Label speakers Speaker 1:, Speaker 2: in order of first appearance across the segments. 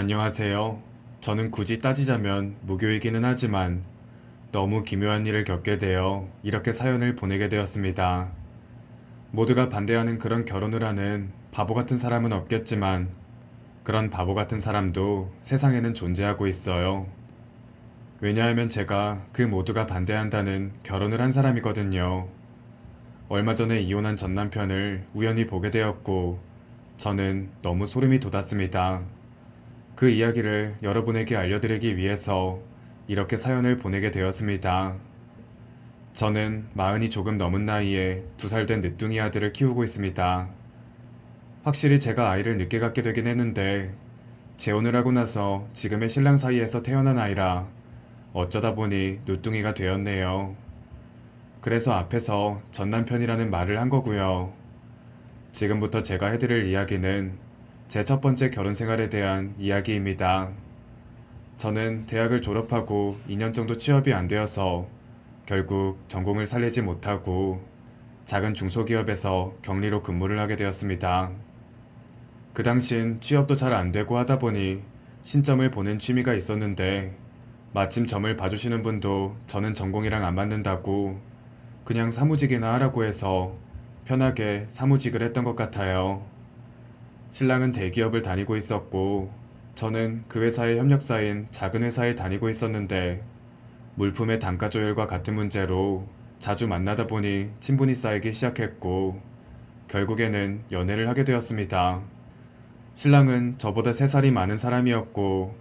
Speaker 1: 안녕하세요. 저는 굳이 따지자면 무교이기는 하지만 너무 기묘한 일을 겪게 되어 이렇게 사연을 보내게 되었습니다. 모두가 반대하는 그런 결혼을 하는 바보 같은 사람은 없겠지만 그런 바보 같은 사람도 세상에는 존재하고 있어요. 왜냐하면 제가 그 모두가 반대한다는 결혼을 한 사람이거든요. 얼마 전에 이혼한 전 남편을 우연히 보게 되었고 저는 너무 소름이 돋았습니다. 그 이야기를 여러분에게 알려드리기 위해서 이렇게 사연을 보내게 되었습니다. 저는 마흔이 조금 넘은 나이에 2살 된 늦둥이 아들을 키우고 있습니다. 확실히 제가 아이를 늦게 갖게 되긴 했는데 재혼을 하고 나서 지금의 신랑 사이에서 태어난 아이라 어쩌다 보니 누뚱이가 되었네요. 그래서 앞에서 전 남편이라는 말을 한 거고요. 지금부터 제가 해드릴 이야기는 제 첫 번째 결혼 생활에 대한 이야기입니다. 저는 대학을 졸업하고 2년 정도 취업이 안 되어서 결국 전공을 살리지 못하고 작은 중소기업에서 격리로 근무를 하게 되었습니다. 그 당신 취업도 잘 안 되고 하다 보니 신점을 보는 취미가 있었는데 마침 점을 봐주시는 분도 저는 전공이랑 안 맞는다고 그냥 사무직이나 하라고 해서 편하게 사무직을 했던 것 같아요. 신랑은 대기업을 다니고 있었고 저는 그 회사의 협력사인 작은 회사에 다니고 있었는데 물품의 단가 조율과 같은 문제로 자주 만나다 보니 친분이 쌓이기 시작했고 결국에는 연애를 하게 되었습니다. 신랑은 저보다 3살이 많은 사람이었고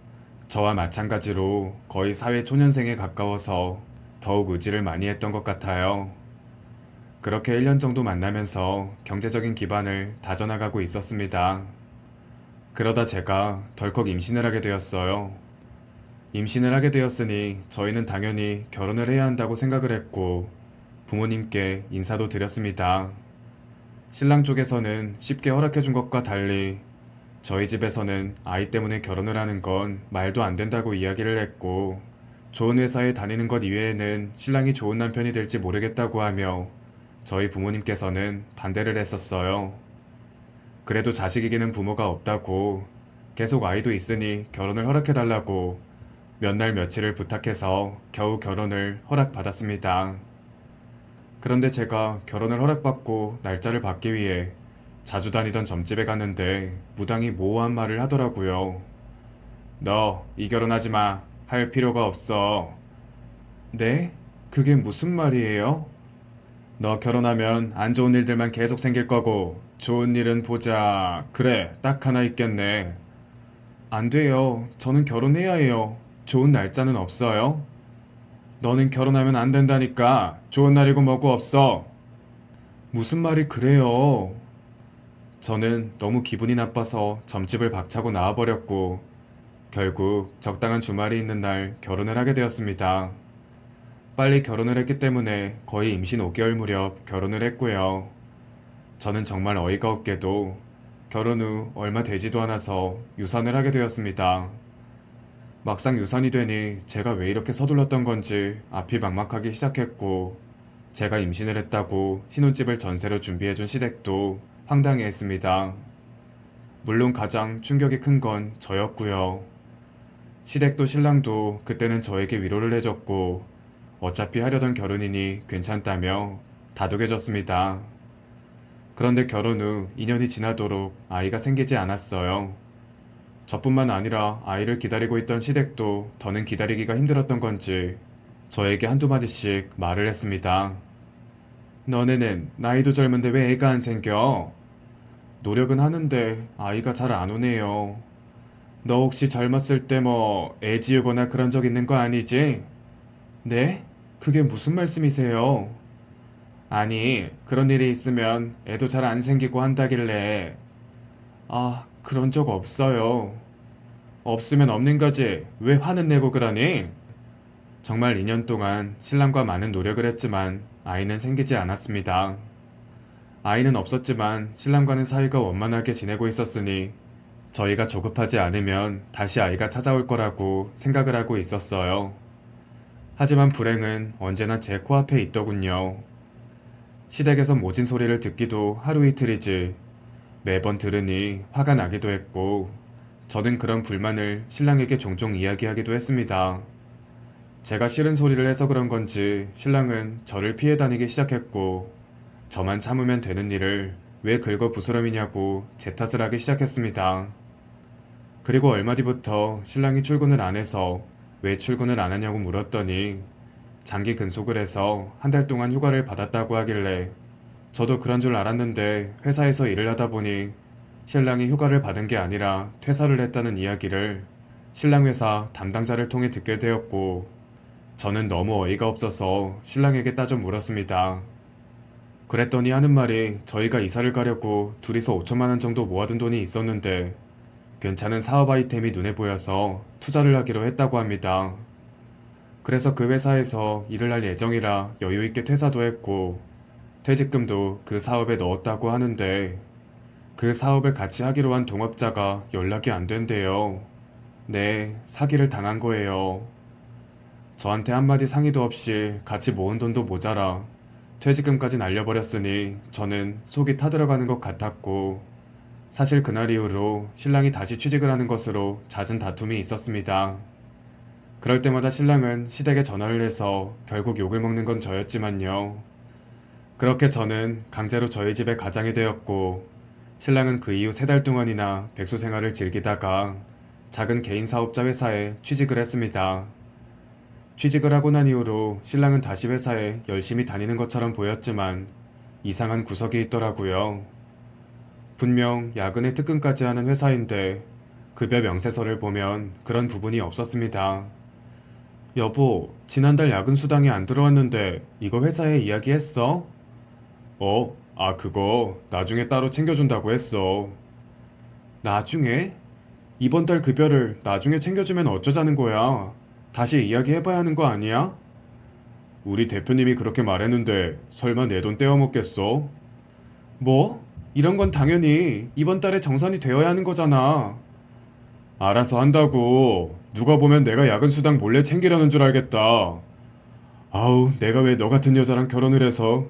Speaker 1: 저와 마찬가지로 거의 사회 초년생에 가까워서 더욱 의지를 많이 했던 것 같아요. 그렇게 1년 정도 만나면서 경제적인 기반을 다져나가고 있었습니다. 그러다 제가 덜컥 임신을 하게 되었어요. 임신을 하게 되었으니 저희는 당연히 결혼을 해야 한다고 생각을 했고 부모님께 인사도 드렸습니다. 신랑 쪽에서는 쉽게 허락해준 것과 달리 저희 집에서는 아이 때문에 결혼을 하는 건 말도 안 된다고 이야기를 했고 좋은 회사에 다니는 것 이외에는 신랑이 좋은 남편이 될지 모르겠다고 하며 저희 부모님께서는 반대를 했었어요. 그래도 자식 이기는 부모가 없다고 계속 아이도 있으니 결혼을 허락해달라고 몇 날 며칠을 부탁해서 겨우 결혼을 허락받았습니다. 그런데 제가 결혼을 허락받고 날짜를 받기 위해 자주 다니던 점집에 갔는데 무당이 모호한 말을 하더라고요. 너 이 결혼하지 마. 할 필요가 없어. 네? 그게 무슨 말이에요? 너 결혼하면 안 좋은 일들만 계속 생길 거고 좋은 일은 보자. 그래, 딱 하나 있겠네. 안 돼요. 저는 결혼해야 해요. 좋은 날짜는 없어요? 너는 결혼하면 안 된다니까. 좋은 날이고 뭐고 없어. 무슨 말이 그래요? 저는 너무 기분이 나빠서 점집을 박차고 나와버렸고 결국 적당한 주말이 있는 날 결혼을 하게 되었습니다. 빨리 결혼을 했기 때문에 거의 임신 5개월 무렵 결혼을 했고요. 저는 정말 어이가 없게도 결혼 후 얼마 되지도 않아서 유산을 하게 되었습니다. 막상 유산이 되니 제가 왜 이렇게 서둘렀던 건지 앞이 막막하기 시작했고 제가 임신을 했다고 신혼집을 전세로 준비해준 시댁도 황당해했습니다. 물론 가장 충격이 큰 건 저였고요. 시댁도 신랑도 그때는 저에게 위로를 해줬고 어차피 하려던 결혼이니 괜찮다며 다독여줬습니다. 그런데 결혼 후 2년이 지나도록 아이가 생기지 않았어요. 저뿐만 아니라 아이를 기다리고 있던 시댁도 더는 기다리기가 힘들었던 건지 저에게 한두 마디씩 말을 했습니다. 너네는 나이도 젊은데 왜 애가 안 생겨? 노력은 하는데 아이가 잘 안 오네요. 너 혹시 젊었을 때 뭐 애 지우거나 그런 적 있는 거 아니지? 네? 그게 무슨 말씀이세요? 아니, 그런 일이 있으면 애도 잘 안 생기고 한다길래. 아, 그런 적 없어요. 없으면 없는 거지. 왜 화는 내고 그러니? 정말 2년 동안 신랑과 많은 노력을 했지만 아이는 생기지 않았습니다. 아이는 없었지만 신랑과는 사이가 원만하게 지내고 있었으니 저희가 조급하지 않으면 다시 아이가 찾아올 거라고 생각을 하고 있었어요. 하지만 불행은 언제나 제 코앞에 있더군요. 시댁에서 모진 소리를 듣기도 하루 이틀이지 매번 들으니 화가 나기도 했고 저는 그런 불만을 신랑에게 종종 이야기하기도 했습니다. 제가 싫은 소리를 해서 그런 건지 신랑은 저를 피해 다니기 시작했고, 저만 참으면 되는 일을 왜 긁어 부스럼이냐고 제 탓을 하기 시작했습니다. 그리고 얼마 뒤부터 신랑이 출근을 안 해서 왜 출근을 안 하냐고 물었더니 장기 근속을 해서 한 달 동안 휴가를 받았다고 하길래, 저도 그런 줄 알았는데 회사에서 일을 하다 보니 신랑이 휴가를 받은 게 아니라 퇴사를 했다는 이야기를 신랑 회사 담당자를 통해 듣게 되었고, 저는 너무 어이가 없어서 신랑에게 따져 물었습니다. 그랬더니 하는 말이 저희가 이사를 가려고 둘이서 5천만 원 정도 모아둔 돈이 있었는데 괜찮은 사업 아이템이 눈에 보여서 투자를 하기로 했다고 합니다. 그래서 그 회사에서 일을 할 예정이라 여유있게 퇴사도 했고 퇴직금도 그 사업에 넣었다고 하는데, 그 사업을 같이 하기로 한 동업자가 연락이 안 된대요. 네, 사기를 당한 거예요. 저한테 한마디 상의도 없이 같이 모은 돈도 모자라 퇴직금까지 날려버렸으니 저는 속이 타들어가는 것 같았고, 사실 그날 이후로 신랑이 다시 취직을 하는 것으로 잦은 다툼이 있었습니다. 그럴 때마다 신랑은 시댁에 전화를 해서 결국 욕을 먹는 건 저였지만요. 그렇게 저는 강제로 저희 집에 가장이 되었고, 신랑은 그 이후 3달 동안이나 백수 생활을 즐기다가 작은 개인 사업자 회사에 취직을 했습니다. 취직을 하고 난 이후로 신랑은 다시 회사에 열심히 다니는 것처럼 보였지만 이상한 구석이 있더라고요. 분명 야근에 특근까지 하는 회사인데 급여 명세서를 보면 그런 부분이 없었습니다. 여보, 지난달 야근 수당이 안 들어왔는데 이거 회사에 이야기했어? 그거 나중에 따로 챙겨준다고 했어. 나중에? 이번 달 급여를 나중에 챙겨주면 어쩌자는 거야? 다시 이야기해봐야 하는 거 아니야? 우리 대표님이 그렇게 말했는데 설마 내 돈 떼어먹겠어? 뭐? 이런 건 당연히 이번 달에 정산이 되어야 하는 거잖아. 알아서 한다고. 누가 보면 내가 야근 수당 몰래 챙기려는 줄 알겠다. 아우, 내가 왜 너 같은 여자랑 결혼을 해서.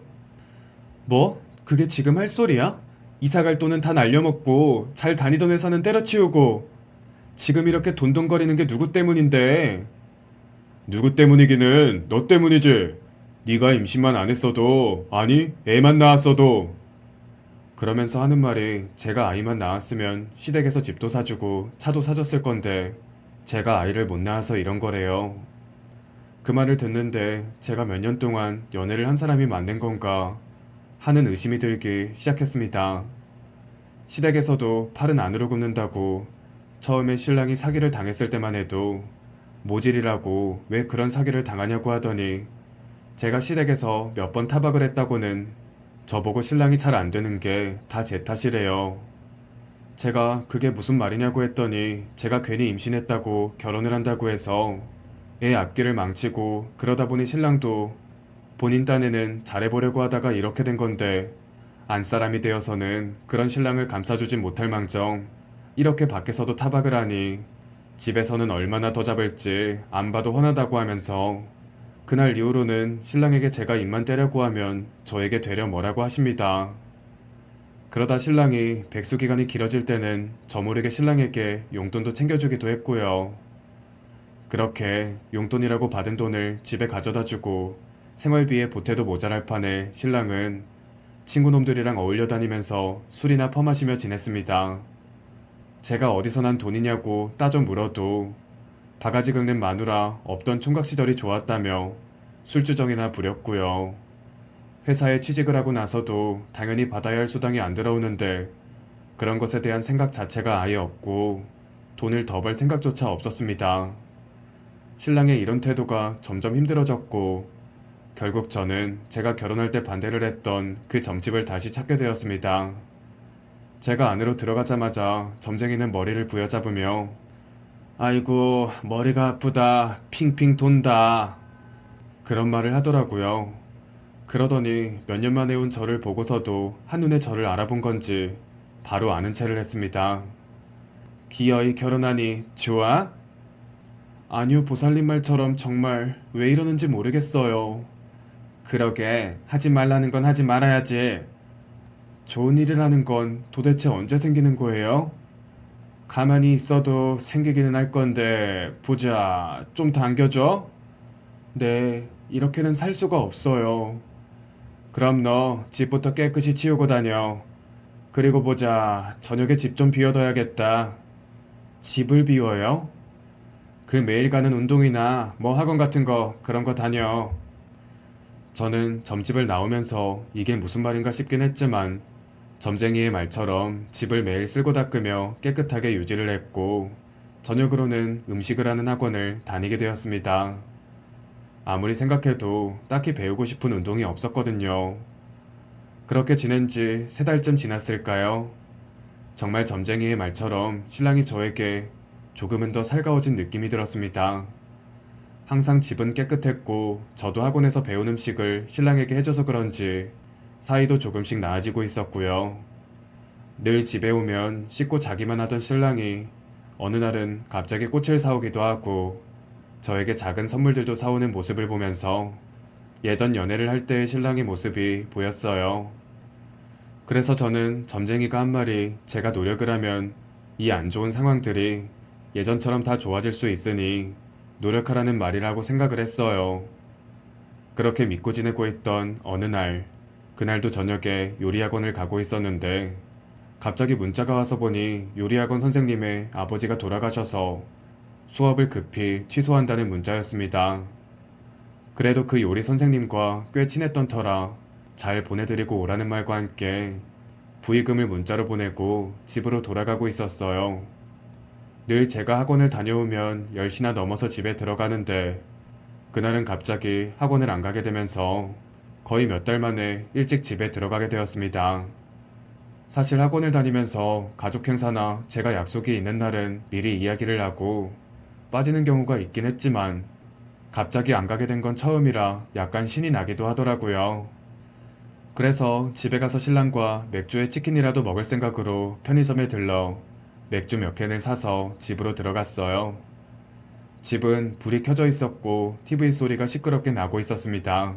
Speaker 1: 뭐? 그게 지금 할 소리야? 이사 갈 돈은 다 날려먹고 잘 다니던 회사는 때려치우고 지금 이렇게 돈돈거리는 게 누구 때문인데? 누구 때문이기는 너 때문이지. 네가 임신만 안 했어도, 아니 애만 낳았어도. 그러면서 하는 말이 제가 아이만 낳았으면 시댁에서 집도 사주고 차도 사줬을 건데 제가 아이를 못 낳아서 이런 거래요. 그 말을 듣는데 제가 몇 년 동안 연애를 한 사람이 맞는 건가 하는 의심이 들기 시작했습니다. 시댁에서도 팔은 안으로 굽는다고 처음에 신랑이 사기를 당했을 때만 해도 모질이라고 왜 그런 사기를 당하냐고 하더니, 제가 시댁에서 몇 번 타박을 했다고는 저보고 신랑이 잘 안 되는 게 다 제 탓이래요. 제가 그게 무슨 말이냐고 했더니 제가 괜히 임신했다고 결혼을 한다고 해서 애 앞길을 망치고 그러다 보니 신랑도 본인 딴에는 잘해보려고 하다가 이렇게 된 건데 안사람이 되어서는 그런 신랑을 감싸주지 못할 망정 이렇게 밖에서도 타박을 하니 집에서는 얼마나 더 잡을지 안 봐도 훤하다고 하면서 그날 이후로는 신랑에게 제가 입만 떼려고 하면 저에게 되려 뭐라고 하십니다. 그러다 신랑이 백수 기간이 길어질 때는 저 모르게 신랑에게 용돈도 챙겨주기도 했고요. 그렇게 용돈이라고 받은 돈을 집에 가져다주고 생활비에 보태도 모자랄 판에 신랑은 친구놈들이랑 어울려 다니면서 술이나 퍼마시며 지냈습니다. 제가 어디서 난 돈이냐고 따져 물어도 바가지 긁는 마누라 없던 총각 시절이 좋았다며 술주정이나 부렸고요. 회사에 취직을 하고 나서도 당연히 받아야 할 수당이 안 들어오는데 그런 것에 대한 생각 자체가 아예 없고 돈을 더 벌 생각조차 없었습니다. 신랑의 이런 태도가 점점 힘들어졌고 결국 저는 제가 결혼할 때 반대를 했던 그 점집을 다시 찾게 되었습니다. 제가 안으로 들어가자마자 점쟁이는 머리를 부여잡으며 아이고 머리가 아프다 핑핑 돈다 그런 말을 하더라고요. 그러더니 몇 년 만에 온 저를 보고서도 한눈에 저를 알아본 건지 바로 아는 체를 했습니다. 기어이 결혼하니 좋아? 아니요, 보살님 말처럼 정말 왜 이러는지 모르겠어요. 그러게 하지 말라는 건 하지 말아야지. 좋은 일이라는 건 도대체 언제 생기는 거예요? 가만히 있어도 생기기는 할 건데, 보자. 좀 당겨줘? 네, 이렇게는 살 수가 없어요. 그럼 너 집부터 깨끗이 치우고 다녀. 그리고 보자. 저녁에 집 좀 비워둬야겠다. 집을 비워요? 그 매일 가는 운동이나 뭐 학원 같은 거 그런 거 다녀. 저는 점집을 나오면서 이게 무슨 말인가 싶긴 했지만 점쟁이의 말처럼 집을 매일 쓸고 닦으며 깨끗하게 유지를 했고 저녁으로는 음식을 하는 학원을 다니게 되었습니다. 아무리 생각해도 딱히 배우고 싶은 운동이 없었거든요. 그렇게 지낸 지 3달쯤 지났을까요? 정말 점쟁이의 말처럼 신랑이 저에게 조금은 더 살가워진 느낌이 들었습니다. 항상 집은 깨끗했고 저도 학원에서 배운 음식을 신랑에게 해줘서 그런지 사이도 조금씩 나아지고 있었고요. 늘 집에 오면 씻고 자기만 하던 신랑이 어느 날은 갑자기 꽃을 사오기도 하고 저에게 작은 선물들도 사오는 모습을 보면서 예전 연애를 할 때의 신랑의 모습이 보였어요. 그래서 저는 점쟁이가 한 말이 제가 노력을 하면 이 안 좋은 상황들이 예전처럼 다 좋아질 수 있으니 노력하라는 말이라고 생각을 했어요. 그렇게 믿고 지내고 있던 어느 날, 그날도 저녁에 요리학원을 가고 있었는데 갑자기 문자가 와서 보니 요리학원 선생님의 아버지가 돌아가셔서 수업을 급히 취소한다는 문자였습니다. 그래도 그 요리 선생님과 꽤 친했던 터라 잘 보내드리고 오라는 말과 함께 부의금을 문자로 보내고 집으로 돌아가고 있었어요. 늘 제가 학원을 다녀오면 10시나 넘어서 집에 들어가는데 그날은 갑자기 학원을 안 가게 되면서 거의 몇 달 만에 일찍 집에 들어가게 되었습니다. 사실 학원을 다니면서 가족 행사나 제가 약속이 있는 날은 미리 이야기를 하고 빠지는 경우가 있긴 했지만 갑자기 안 가게 된 건 처음이라 약간 신이 나기도 하더라고요. 그래서 집에 가서 신랑과 맥주에 치킨이라도 먹을 생각으로 편의점에 들러 맥주 몇 캔을 사서 집으로 들어갔어요. 집은 불이 켜져 있었고 TV 소리가 시끄럽게 나고 있었습니다.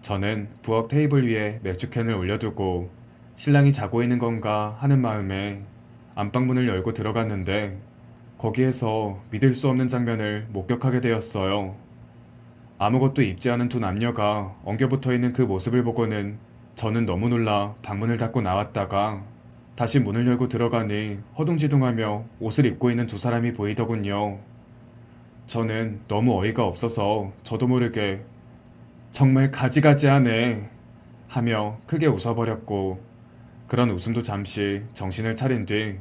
Speaker 1: 저는 부엌 테이블 위에 맥주캔을 올려두고 신랑이 자고 있는 건가 하는 마음에 안방문을 열고 들어갔는데 거기에서 믿을 수 없는 장면을 목격하게 되었어요. 아무것도 입지 않은 두 남녀가 엉겨붙어 있는 그 모습을 보고는 저는 너무 놀라 방문을 닫고 나왔다가 다시 문을 열고 들어가니 허둥지둥하며 옷을 입고 있는 두 사람이 보이더군요. 저는 너무 어이가 없어서 저도 모르게 정말 가지가지하네 하며 크게 웃어버렸고 그런 웃음도 잠시 정신을 차린 뒤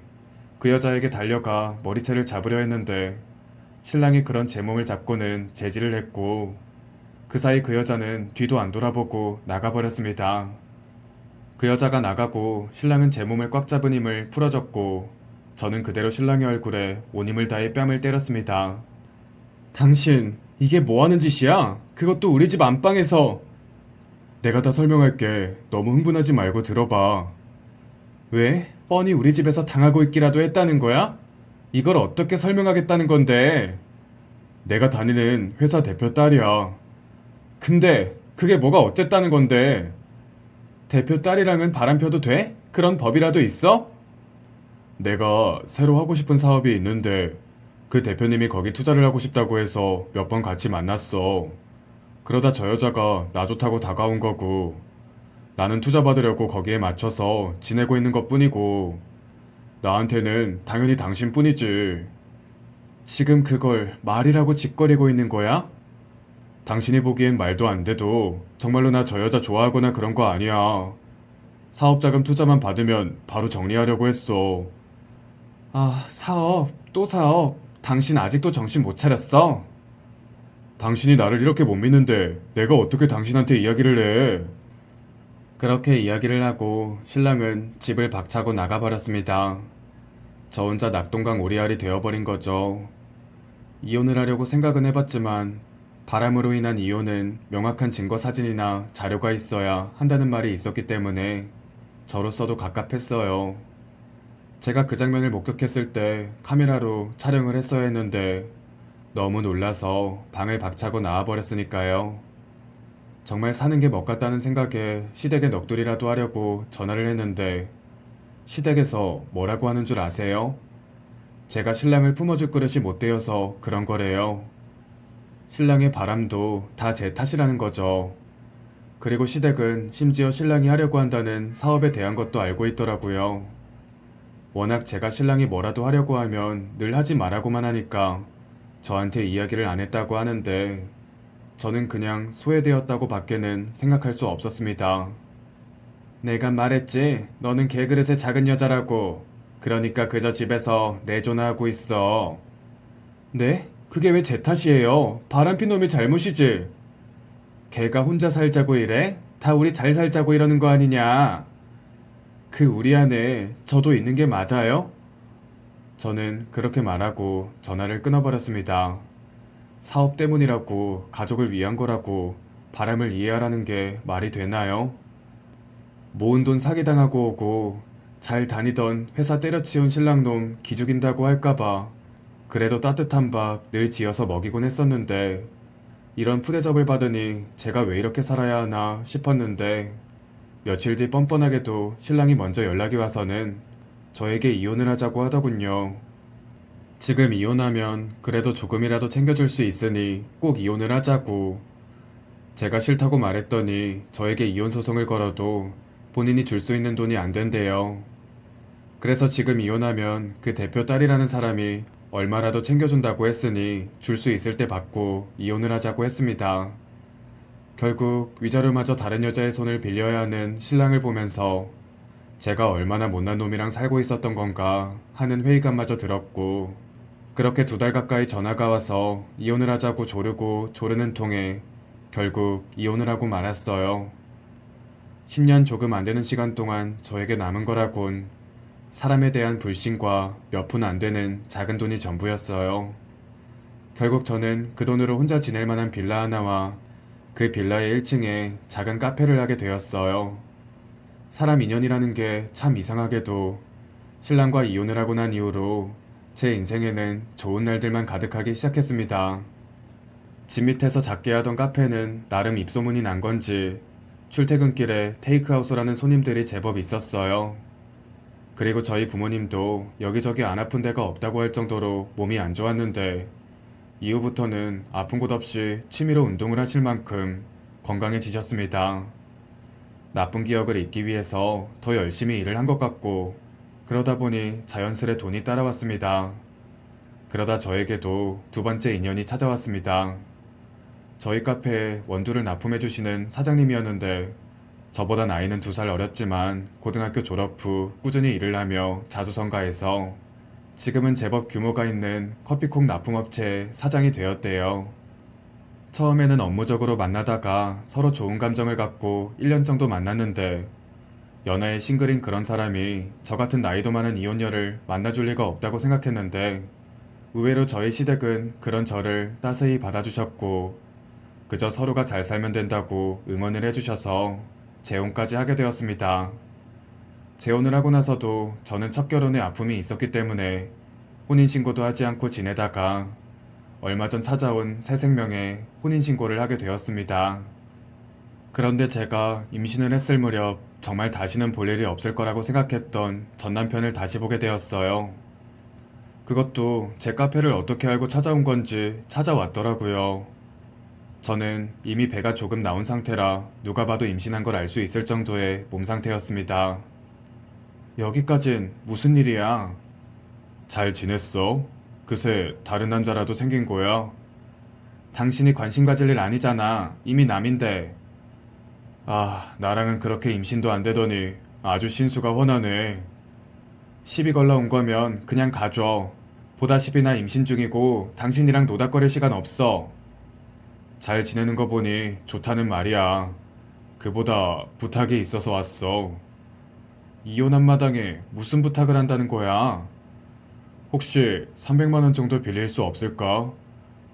Speaker 1: 그 여자에게 달려가 머리채를 잡으려 했는데 신랑이 그런 제 몸을 잡고는 제지를 했고 그 사이 그 여자는 뒤도 안 돌아보고 나가버렸습니다. 그 여자가 나가고 신랑은 제 몸을 꽉 잡은 힘을 풀어줬고 저는 그대로 신랑의 얼굴에 온 힘을 다해 뺨을 때렸습니다. 당신 이게 뭐하는 짓이야? 그것도 우리 집 안방에서. 내가 다 설명할게. 너무 흥분하지 말고 들어봐. 왜? 뻔히 우리 집에서 당하고 있기라도 했다는 거야? 이걸 어떻게 설명하겠다는 건데? 내가 다니는 회사 대표 딸이야. 근데 그게 뭐가 어쨌다는 건데? 대표 딸이랑은 바람 펴도 돼? 그런 법이라도 있어? 내가 새로 하고 싶은 사업이 있는데 그 대표님이 거기 투자를 하고 싶다고 해서 몇 번 같이 만났어. 그러다 저 여자가 나 좋다고 다가온 거고 나는 투자 받으려고 거기에 맞춰서 지내고 있는 것뿐이고 나한테는 당연히 당신뿐이지. 지금 그걸 말이라고 짓거리고 있는 거야? 당신이 보기엔 말도 안 돼도 정말로 나 저 여자 좋아하거나 그런 거 아니야. 사업자금 투자만 받으면 바로 정리하려고 했어. 아, 사업, 또 사업. 당신 아직도 정신 못 차렸어? 당신이 나를 이렇게 못 믿는데 내가 어떻게 당신한테 이야기를 해? 그렇게 이야기를 하고 신랑은 집을 박차고 나가버렸습니다. 저 혼자 낙동강 오리알이 되어버린 거죠. 이혼을 하려고 생각은 해봤지만 바람으로 인한 이혼은 명확한 증거 사진이나 자료가 있어야 한다는 말이 있었기 때문에 저로서도 갑갑했어요. 제가 그 장면을 목격했을 때 카메라로 촬영을 했어야 했는데 너무 놀라서 방을 박차고 나와버렸으니까요. 정말 사는 게 먹같다는 생각에 시댁에 넋두리라도 하려고 전화를 했는데 시댁에서 뭐라고 하는 줄 아세요? 제가 신랑을 품어줄 그릇이 못 되어서 그런 거래요. 신랑의 바람도 다 제 탓이라는 거죠. 그리고 시댁은 심지어 신랑이 하려고 한다는 사업에 대한 것도 알고 있더라고요. 워낙 제가 신랑이 뭐라도 하려고 하면 늘 하지 말라고만 하니까 저한테 이야기를 안 했다고 하는데 저는 그냥 소외되었다고 밖에는 생각할 수 없었습니다. 내가 말했지, 너는 개그릇의 작은 여자라고. 그러니까 그저 집에서 내조나 하고 있어. 네? 그게 왜 제 탓이에요? 바람핀 놈이 잘못이지. 걔가 혼자 살자고 이래? 다 우리 잘 살자고 이러는 거 아니냐? 그 우리 안에 저도 있는 게 맞아요? 저는 그렇게 말하고 전화를 끊어버렸습니다. 사업 때문이라고 가족을 위한 거라고 바람을 이해하라는 게 말이 되나요? 모은 돈 사기당하고 오고 잘 다니던 회사 때려치운 신랑놈 기죽인다고 할까봐 그래도 따뜻한 밥 늘 지어서 먹이곤 했었는데 이런 푸대접을 받으니 제가 왜 이렇게 살아야 하나 싶었는데 며칠 뒤 뻔뻔하게도 신랑이 먼저 연락이 와서는 저에게 이혼을 하자고 하더군요. 지금 이혼하면 그래도 조금이라도 챙겨줄 수 있으니 꼭 이혼을 하자고. 제가 싫다고 말했더니 저에게 이혼 소송을 걸어도 본인이 줄 수 있는 돈이 안 된대요. 그래서 지금 이혼하면 그 대표 딸이라는 사람이 얼마라도 챙겨준다고 했으니 줄 수 있을 때 받고 이혼을 하자고 했습니다. 결국 위자료마저 다른 여자의 손을 빌려야 하는 신랑을 보면서 제가 얼마나 못난 놈이랑 살고 있었던 건가 하는 회의감마저 들었고 그렇게 2달 가까이 전화가 와서 이혼을 하자고 조르고 조르는 통에 결국 이혼을 하고 말았어요. 10년 조금 안 되는 시간 동안 저에게 남은 거라곤 사람에 대한 불신과 몇 푼 안 되는 작은 돈이 전부였어요. 결국 저는 그 돈으로 혼자 지낼 만한 빌라 하나와 그 빌라의 1층에 작은 카페를 하게 되었어요. 사람 인연이라는 게 참 이상하게도 신랑과 이혼을 하고 난 이후로 제 인생에는 좋은 날들만 가득하기 시작했습니다. 집 밑에서 작게 하던 카페는 나름 입소문이 난 건지 출퇴근길에 테이크아웃을 하는 손님들이 제법 있었어요. 그리고 저희 부모님도 여기저기 안 아픈 데가 없다고 할 정도로 몸이 안 좋았는데 이후부터는 아픈 곳 없이 취미로 운동을 하실 만큼 건강해지셨습니다. 나쁜 기억을 잊기 위해서 더 열심히 일을 한 것 같고 그러다 보니 자연스레 돈이 따라왔습니다. 그러다 저에게도 2번째 인연이 찾아왔습니다. 저희 카페에 원두를 납품해주시는 사장님이었는데 저보다 나이는 2살 어렸지만 고등학교 졸업 후 꾸준히 일을 하며 자수성가해서 지금은 제법 규모가 있는 커피콩 납품업체의 사장이 되었대요. 처음에는 업무적으로 만나다가 서로 좋은 감정을 갖고 1년 정도 만났는데 연하의 싱글인 그런 사람이 저 같은 나이도 많은 이혼녀를 만나줄 리가 없다고 생각했는데 의외로 저희 시댁은 그런 저를 따스히 받아주셨고 그저 서로가 잘 살면 된다고 응원을 해주셔서 재혼까지 하게 되었습니다. 재혼을 하고 나서도 저는 첫 결혼에 아픔이 있었기 때문에 혼인신고도 하지 않고 지내다가 얼마 전 찾아온 새 생명에 혼인신고를 하게 되었습니다. 그런데 제가 임신을 했을 무렵 정말 다시는 볼 일이 없을 거라고 생각했던 전 남편을 다시 보게 되었어요. 그것도 제 카페를 어떻게 알고 찾아온 건지 찾아왔더라고요. 저는 이미 배가 조금 나온 상태라 누가 봐도 임신한 걸 알 수 있을 정도의 몸 상태였습니다. 여기까진 무슨 일이야? 잘 지냈어? 그새 다른 남자라도 생긴 거야? 당신이 관심 가질 일 아니잖아. 이미 남인데. 아, 나랑은 그렇게 임신도 안 되더니 아주 신수가 훤하네. 시비 걸러 온 거면 그냥 가줘. 보다시피 나 임신 중이고 당신이랑 노닥거릴 시간 없어. 잘 지내는 거 보니 좋다는 말이야. 그보다 부탁이 있어서 왔어. 이혼한 마당에 무슨 부탁을 한다는 거야? 혹시 300만 원 정도 빌릴 수 없을까?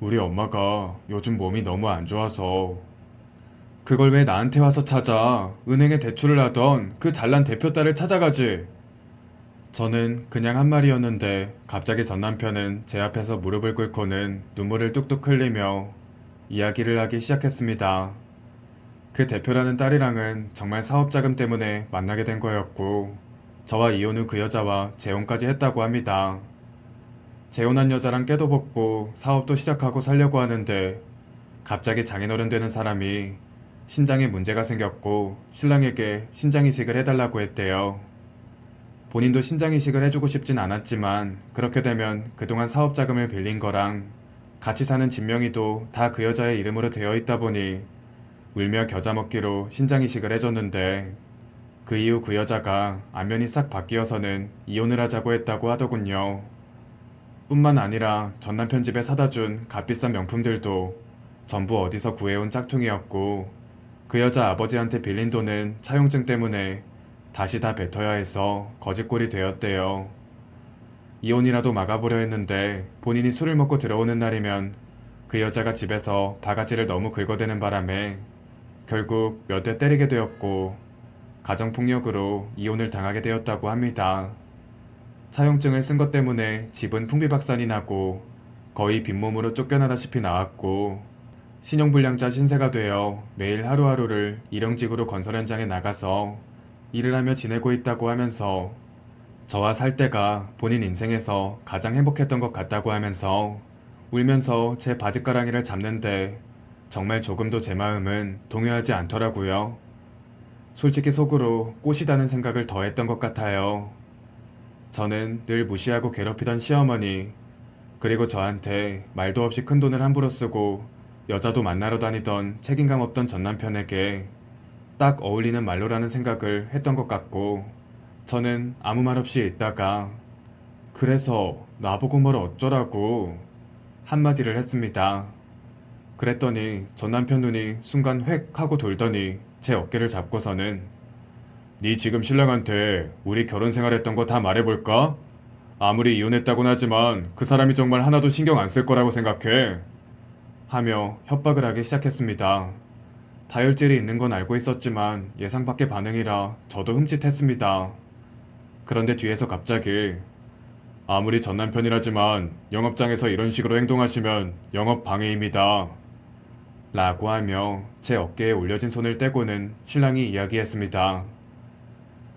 Speaker 1: 우리 엄마가 요즘 몸이 너무 안 좋아서. 그걸 왜 나한테 와서 찾아? 은행에 대출을 하던 그 잘난 대표 딸을 찾아가지. 저는 그냥 한 말이었는데 갑자기 전 남편은 제 앞에서 무릎을 꿇고는 눈물을 뚝뚝 흘리며 이야기를 하기 시작했습니다. 그 대표라는 딸이랑은 정말 사업 자금 때문에 만나게 된 거였고 저와 이혼 후 그 여자와 재혼까지 했다고 합니다. 재혼한 여자랑 깨도 벗고 사업도 시작하고 살려고 하는데 갑자기 장인어른 되는 사람이 신장에 문제가 생겼고 신랑에게 신장이식을 해달라고 했대요. 본인도 신장이식을 해주고 싶진 않았지만 그렇게 되면 그동안 사업 자금을 빌린 거랑 같이 사는 진명이도 다 그 여자의 이름으로 되어 있다 보니 울며 겨자 먹기로 신장이식을 해줬는데 그 이후 그 여자가 안면이 싹 바뀌어서는 이혼을 하자고 했다고 하더군요. 뿐만 아니라 전남편 집에 사다 준 값비싼 명품들도 전부 어디서 구해온 짝퉁이었고 그 여자 아버지한테 빌린 돈은 차용증 때문에 다시 다 뱉어야 해서 거짓골이 되었대요. 이혼이라도 막아보려 했는데 본인이 술을 먹고 들어오는 날이면 그 여자가 집에서 바가지를 너무 긁어대는 바람에 결국 몇 대 때리게 되었고 가정폭력으로 이혼을 당하게 되었다고 합니다. 차용증을 쓴 것 때문에 집은 풍비박산이 나고 거의 빈몸으로 쫓겨나다시피 나왔고 신용불량자 신세가 되어 매일 하루하루를 일용직으로 건설 현장에 나가서 일을 하며 지내고 있다고 하면서 저와 살 때가 본인 인생에서 가장 행복했던 것 같다고 하면서 울면서 제 바짓가랑이를 잡는데 정말 조금도 제 마음은 동요하지 않더라고요. 솔직히 속으로 꽃이다는 생각을 더 했던 것 같아요. 저는 늘 무시하고 괴롭히던 시어머니, 그리고 저한테 말도 없이 큰 돈을 함부로 쓰고 여자도 만나러 다니던 책임감 없던 전남편에게 딱 어울리는 말로라는 생각을 했던 것 같고 저는 아무 말 없이 있다가 그래서 나보고 뭘 어쩌라고 한마디를 했습니다. 그랬더니 전남편 눈이 순간 획 하고 돌더니 제 어깨를 잡고서는 네 지금 신랑한테 우리 결혼 생활했던 거 다 말해볼까? 아무리 이혼했다곤 하지만 그 사람이 정말 하나도 신경 안 쓸 거라고 생각해. 하며 협박을 하기 시작했습니다. 다혈질이 있는 건 알고 있었지만 예상 밖의 반응이라 저도 흠칫했습니다. 그런데 뒤에서 갑자기 아무리 전 남편이라지만 영업장에서 이런 식으로 행동하시면 영업 방해입니다. 라고 하며 제 어깨에 올려진 손을 떼고는 신랑이 이야기했습니다.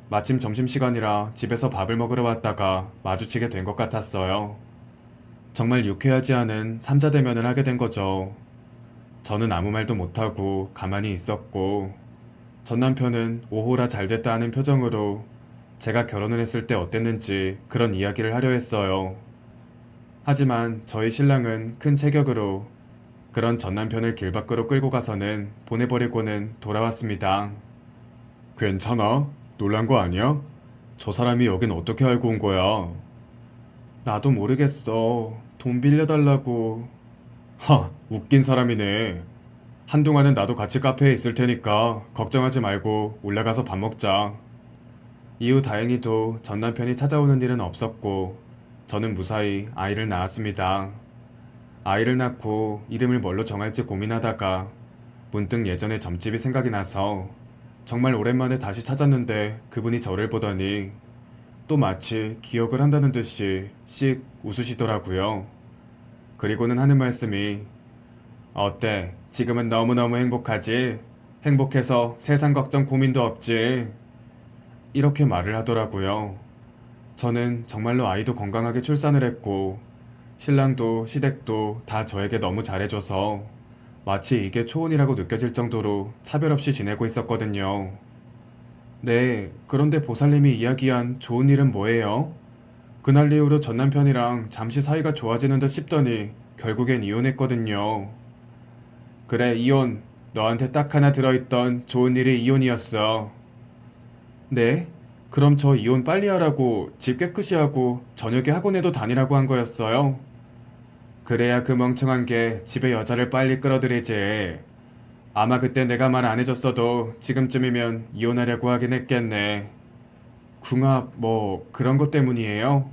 Speaker 1: 마침 점심시간이라 집에서 밥을 먹으러 왔다가 마주치게 된 것 같았어요. 정말 유쾌하지 않은 삼자대면을 하게 된 거죠. 저는 아무 말도 못하고 가만히 있었고 전 남편은 오호라 잘됐다 하는 표정으로 제가 결혼을 했을 때 어땠는지 그런 이야기를 하려 했어요. 하지만 저희 신랑은 큰 체격으로 그런 전 남편을 길 밖으로 끌고 가서는 보내버리고는 돌아왔습니다. 괜찮아? 놀란 거 아니야? 저 사람이 여긴 어떻게 알고 온 거야? 나도 모르겠어. 돈 빌려달라고. 하, 웃긴 사람이네. 한동안은 나도 같이 카페에 있을 테니까 걱정하지 말고 올라가서 밥 먹자. 이후 다행히도 전 남편이 찾아오는 일은 없었고 저는 무사히 아이를 낳았습니다. 아이를 낳고 이름을 뭘로 정할지 고민하다가 문득 예전의 점집이 생각이 나서 정말 오랜만에 다시 찾았는데 그분이 저를 보더니 또 마치 기억을 한다는 듯이 씩 웃으시더라고요. 그리고는 하는 말씀이 어때? 지금은 너무너무 행복하지? 행복해서 세상 걱정 고민도 없지? 이렇게 말을 하더라고요. 저는 정말로 아이도 건강하게 출산을 했고 신랑도 시댁도 다 저에게 너무 잘해줘서 마치 이게 초혼이라고 느껴질 정도로 차별 없이 지내고 있었거든요. 네, 그런데 보살님이 이야기한 좋은 일은 뭐예요? 그날 이후로 전 남편이랑 잠시 사이가 좋아지는 듯 싶더니 결국엔 이혼했거든요. 그래, 이혼. 너한테 딱 하나 들어있던 좋은 일이 이혼이었어. 네? 그럼 저 이혼 빨리 하라고 집 깨끗이 하고 저녁에 학원에도 다니라고 한 거였어요? 그래야 그 멍청한 게 집에 여자를 빨리 끌어들이지. 아마 그때 내가 말 안 해줬어도 지금쯤이면 이혼하려고 하긴 했겠네. 궁합 뭐 그런 것 때문이에요?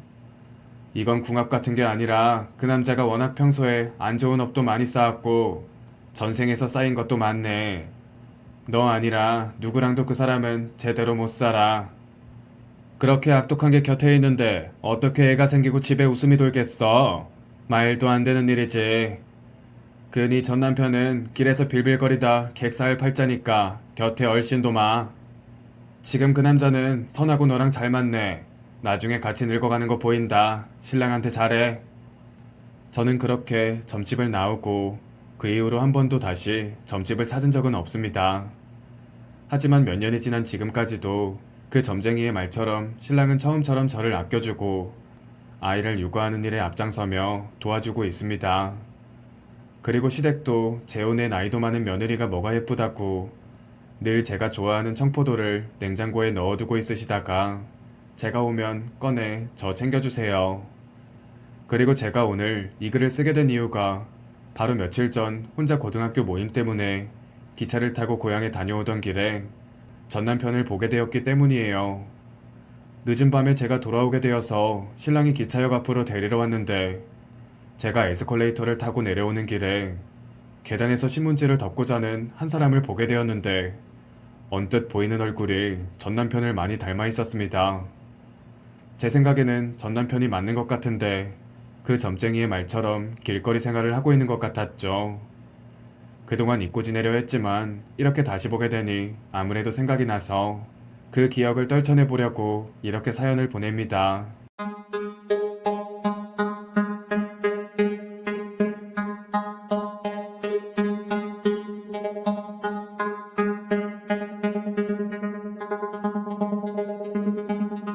Speaker 1: 이건 궁합 같은 게 아니라 그 남자가 워낙 평소에 안 좋은 업도 많이 쌓았고 전생에서 쌓인 것도 많네. 너 아니라 누구랑도 그 사람은 제대로 못 살아. 그렇게 악독한 게 곁에 있는데 어떻게 애가 생기고 집에 웃음이 돌겠어? 말도 안 되는 일이지. 그 네 전 남편은 길에서 빌빌거리다 객사할 팔자니까 곁에 얼씬도 마. 지금 그 남자는 선하고 너랑 잘 맞네. 나중에 같이 늙어가는 거 보인다. 신랑한테 잘해. 저는 그렇게 점집을 나오고 그 이후로 한 번도 다시 점집을 찾은 적은 없습니다. 하지만 몇 년이 지난 지금까지도 그 점쟁이의 말처럼 신랑은 처음처럼 저를 아껴주고 아이를 육아하는 일에 앞장서며 도와주고 있습니다. 그리고 시댁도 재혼에 나이도 많은 며느리가 뭐가 예쁘다고 늘 제가 좋아하는 청포도를 냉장고에 넣어두고 있으시다가 제가 오면 꺼내 저 챙겨주세요. 그리고 제가 오늘 이 글을 쓰게 된 이유가 바로 며칠 전 혼자 고등학교 모임 때문에 기차를 타고 고향에 다녀오던 길에 전 남편을 보게 되었기 때문이에요. 늦은 밤에 제가 돌아오게 되어서 신랑이 기차역 앞으로 데리러 왔는데 제가 에스컬레이터를 타고 내려오는 길에 계단에서 신문지를 덮고 자는 한 사람을 보게 되었는데 언뜻 보이는 얼굴이 전 남편을 많이 닮아 있었습니다. 제 생각에는 전 남편이 맞는 것 같은데 그 점쟁이의 말처럼 길거리 생활을 하고 있는 것 같았죠. 그동안 잊고 지내려 했지만 이렇게 다시 보게 되니 아무래도 생각이 나서 그 기억을 떨쳐내보려고 이렇게 사연을 보냅니다.